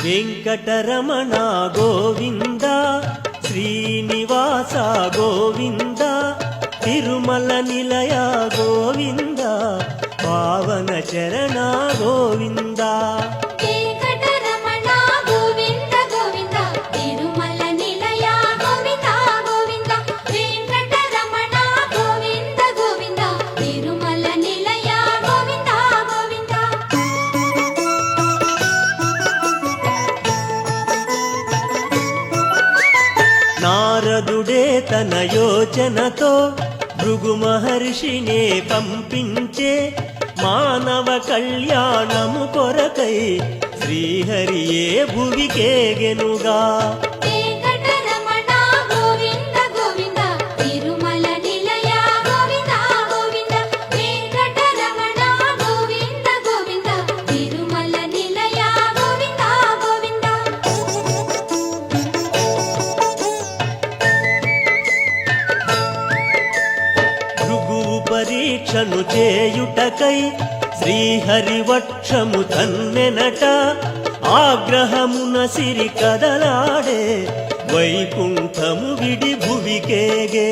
వెంకటరమణ గోవింద శ్రీనివాస గోవింద తిరుమల నిలయ గోవింద పావన చరణ గోవింద వెంకటరమణ గోవింద గోవింద తిరుమల నిలయ గోవింద గోవింద వెంకటరమణ గోవింద గోవింద తిరుమల నిలయ గోవింద గోవింద నారదుడే తన యోచనతో భృగు మహర్షినే పంపించే మానవ కళ్యాణము కొరకై శ్రీహరియే భువికేగెనుగా వెంకటరమణ గోవింద గోవింద తిరుమల నిలయ గోవింద గోవింద వెంకటరమణ గోవింద గోవింద తిరుమల నిలయ గోవింద గోవింద భృగువు పరీక్షను చేయుటకై శ్రీహరివక్షము తన్నెనట ఆగ్రహమున సిరి కదలాడే వైకుంఠము విడి భువికేగే